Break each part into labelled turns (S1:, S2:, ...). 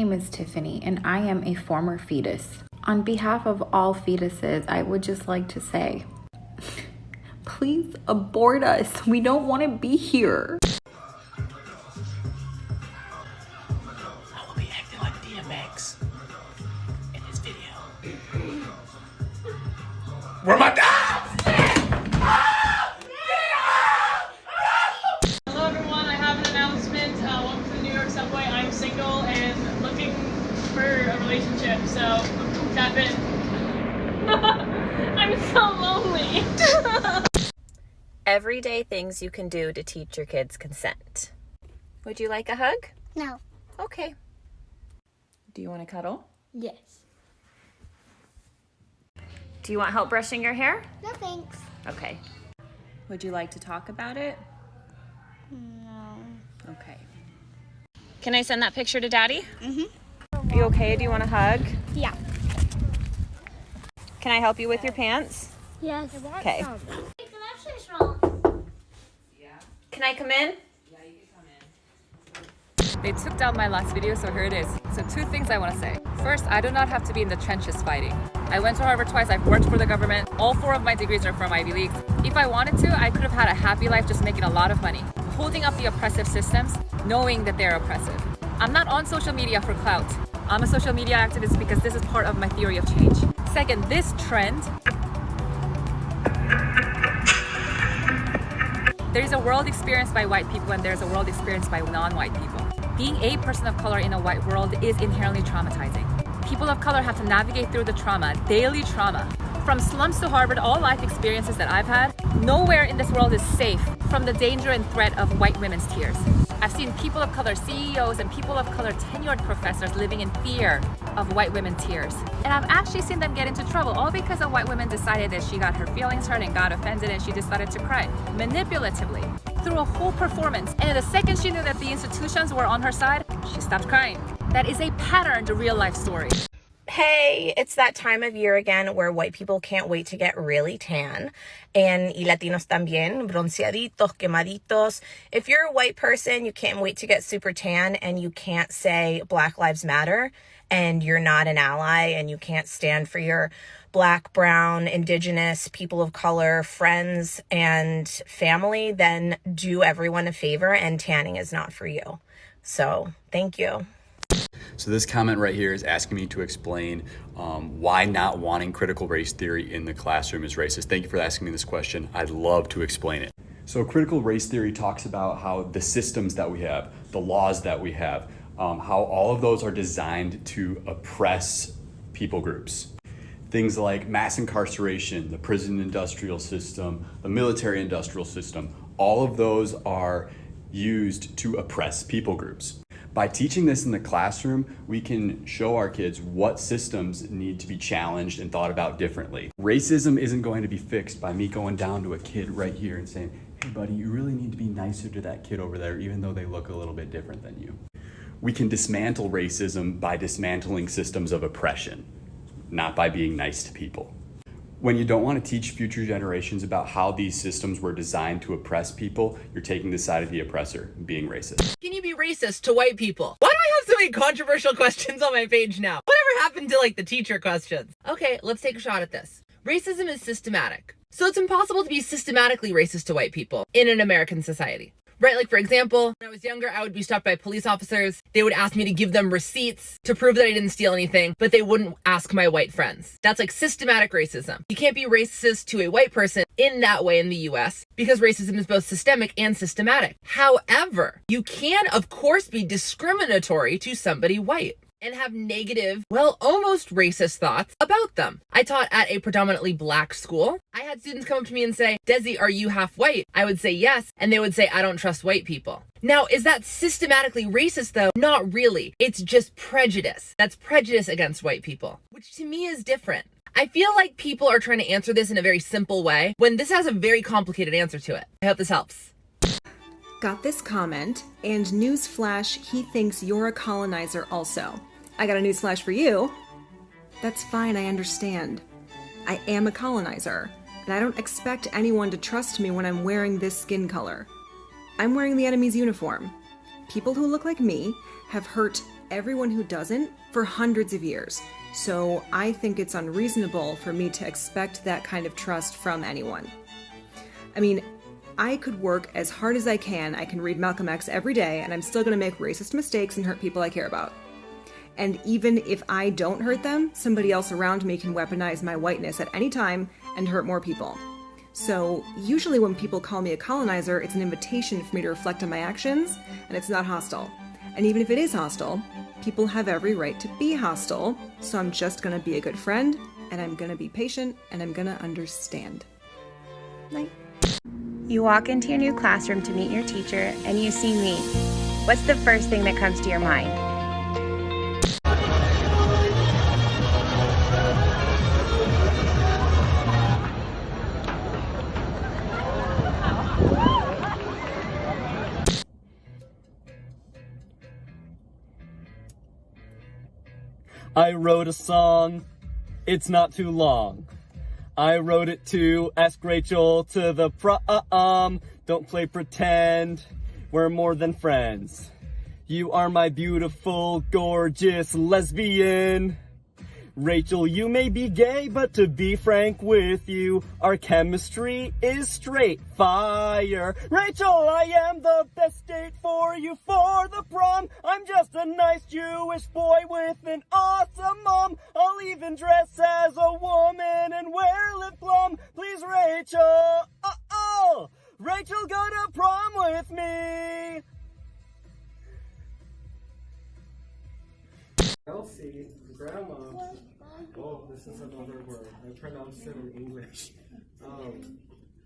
S1: name is Tiffany, and I am a former fetus. On behalf of all fetuses, I would just like to say, please abort us. We don't want to be here.
S2: I will be acting like DMX in this video. Where my dogs?
S3: Hello everyone, I have an announcement. Welcome to the New York subway. I'm single and looking for a relationship, so tap in. I'm so lonely.
S4: Everyday things you can do to teach your kids consent. Would you like a hug?
S5: No.
S4: Okay. Do you want to cuddle?
S5: Yes.
S4: Do you want help brushing your hair?
S5: No thanks.
S4: Okay. Would you like to talk about it?
S5: No.
S4: Okay. Can I send that picture to Daddy?
S5: Mm-hmm.
S4: Are you okay? Do you want a hug?
S5: Yeah.
S4: Can I help you with your pants?
S5: Yes.
S4: Okay. Can I come in?
S6: They took down my last video, so here it is. So 2 things I want to say. First, I do not have to be in the trenches fighting. I went to Harvard twice, I've worked for the government. All 4 of my degrees are from Ivy Leagues. If I wanted to, I could have had a happy life just making a lot of money, holding up the oppressive systems, knowing that they're oppressive. I'm not on social media for clout. I'm a social media activist because this is part of my theory of change. Second, this trend, there is a world experienced by white people and there's a world experienced by non-white people. Being a person of color in a white world is inherently traumatizing. People of color have to navigate through the trauma, daily trauma. From slums to Harvard, all life experiences that I've had, nowhere in this world is safe from the danger and threat of white women's tears. I've seen people of color CEOs and people of color tenured professors living in fear of white women tears. And I've actually seen them get into trouble all because a white woman decided that she got her feelings hurt and got offended and she decided to cry manipulatively through a whole performance. And the second she knew that the institutions were on her side, she stopped crying. That is a pattern to real life story.
S4: Hey, it's that time of year again where white people can't wait to get really tan. And y latinos también, bronceaditos, quemaditos. If you're a white person, you can't wait to get super tan and you can't say Black Lives Matter and you're not an ally and you can't stand for your Black, brown, indigenous, people of color, friends, and family, then do everyone a favor and tanning is not for you. So, thank you.
S7: So this comment right here is asking me to explain why not wanting critical race theory in the classroom is racist. Thank you for asking me this question. I'd love to explain it. So critical race theory talks about how the systems that we have, the laws that we have, how all of those are designed to oppress people groups. Things like mass incarceration, the prison industrial system, the military industrial system, all of those are used to oppress people groups. By teaching this in the classroom, we can show our kids what systems need to be challenged and thought about differently. Racism isn't going to be fixed by me going down to a kid right here and saying, hey buddy, you really need to be nicer to that kid over there, even though they look a little bit different than you. We can dismantle racism by dismantling systems of oppression, not by being nice to people. When you don't want to teach future generations about how these systems were designed to oppress people, you're taking the side of the oppressor, being racist.
S2: Can you be racist to white people? Why do I have so many controversial questions on my page now? Whatever happened to like the teacher questions? Okay, let's take a shot at this. Racism is systematic. So it's impossible to be systematically racist to white people in an American society. Right, like for example, when I was younger, I would be stopped by police officers. They would ask me to give them receipts to prove that I didn't steal anything, but they wouldn't ask my white friends. That's like systematic racism. You can't be racist to a white person in that way in the US because racism is both systemic and systematic. However, you can of course be discriminatory to somebody white and have negative, well, almost racist thoughts about them. I taught at a predominantly Black school. I had students come up to me and say, Desi, are you half white? I would say yes, and they would say, I don't trust white people. Now, is that systematically racist though? Not really. It's just prejudice. That's prejudice against white people, which to me is different. I feel like people are trying to answer this in a very simple way when this has a very complicated answer to it. I hope this helps.
S8: Got this comment, and newsflash, he thinks you're a colonizer also. I got a newsflash for you. That's fine, I understand. I am a colonizer, and I don't expect anyone to trust me when I'm wearing this skin color. I'm wearing the enemy's uniform. People who look like me have hurt everyone who doesn't for hundreds of years. So I think it's unreasonable for me to expect that kind of trust from anyone. I mean, I could work as hard as I can read Malcolm X every day, and I'm still gonna make racist mistakes and hurt people I care about. And even if I don't hurt them, somebody else around me can weaponize my whiteness at any time and hurt more people. So usually when people call me a colonizer, it's an invitation for me to reflect on my actions, and it's not hostile. And even if it is hostile, people have every right to be hostile, so I'm just gonna be a good friend, and I'm gonna be patient, and I'm gonna understand. Night.
S4: You walk into your new classroom to meet your teacher, and you see me. What's the first thing that comes to your mind?
S9: I wrote a song, it's not too long. I wrote it to ask Rachel to the prom. Don't play pretend, we're more than friends. You are my beautiful, gorgeous lesbian. Rachel, you may be gay, but to be frank with you, our chemistry is straight fire. Rachel, I am the best date for you for the prom. I'm just a nice Jewish boy with an awesome mom. I'll even dress as a woman and wear lip balm. Please, Rachel, Rachel, go to prom with me.
S10: Elsie, grandma. Oh, this is another word. I pronounced it in English.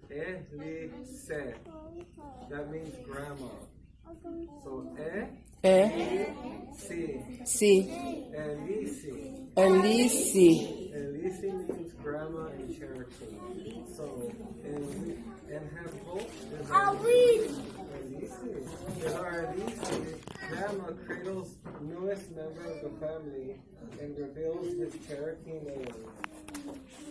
S10: Elise. That means grandma. So,
S11: Si.
S10: Elise.
S11: Elisi.
S10: Elise means grandma in Cherokee. So, and her hope is Elise. Grandma cradles newest member of the family and reveals his Cherokee name.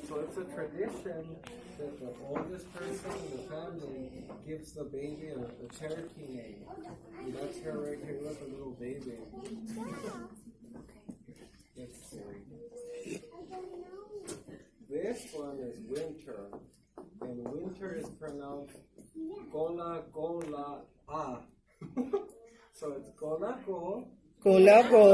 S10: So it's a tradition that the oldest person in the family gives the baby a Cherokee name. And that's her right here with a little baby. It's silly. This one is winter. And winter is pronounced gola gola ah. So it's gola go.
S11: Gola go.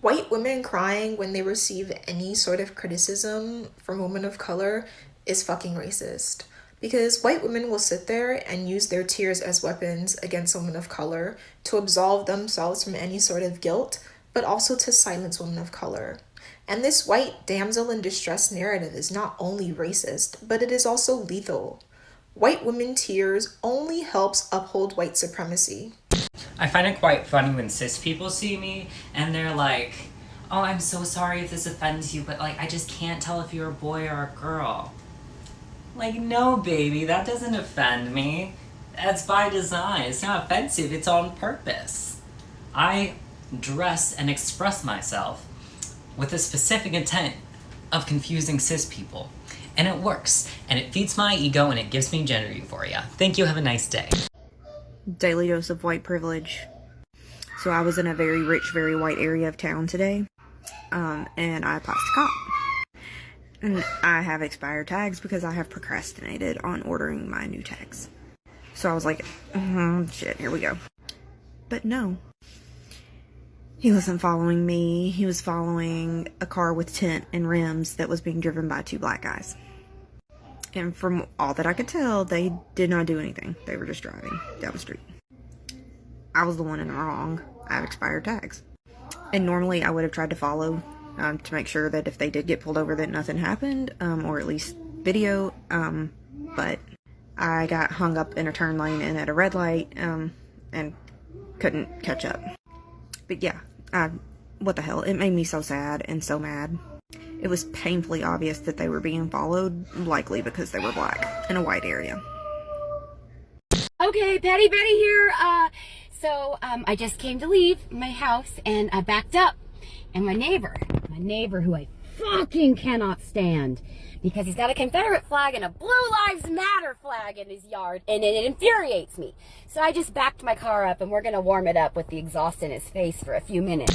S4: White women crying when they receive any sort of criticism from women of color is fucking racist. Because white women will sit there and use their tears as weapons against women of color to absolve themselves from any sort of guilt, but also to silence women of color. And this white damsel in distress narrative is not only racist, but it is also lethal. White women tears only helps uphold white supremacy.
S12: I find it quite funny when cis people see me and they're like, oh, I'm so sorry if this offends you, but like, I just can't tell if you're a boy or a girl. Like, no, baby, that doesn't offend me. That's by design. It's not offensive, it's on purpose. I dress and express myself with a specific intent of confusing cis people. And it works, and it feeds my ego, and it gives me gender euphoria. Thank you, have a nice day.
S13: Daily dose of white privilege. So I was in a very rich, very white area of town today, and I passed a cop. And I have expired tags because I have procrastinated on ordering my new tags. So I was like, shit, here we go. But no. He wasn't following me. He was following a car with tint and rims that was being driven by two black guys. And from all that I could tell, they did not do anything. They were just driving down the street. I was the one in the wrong. I have expired tags. And normally I would have tried to follow to make sure that if they did get pulled over that nothing happened, or at least video. But I got hung up in a turn lane and at a red light and couldn't catch up. But yeah, what the hell? It made me so sad and so mad. It was painfully obvious that they were being followed, likely because they were black in a white area.
S14: Okay, Patty Betty here. So I just came to leave my house and I backed up. And my neighbor who I fucking cannot stand because he's got a Confederate flag and a Blue Lives Matter flag in his yard and it infuriates me. So I just backed my car up and we're gonna warm it up with the exhaust in his face for a few minutes.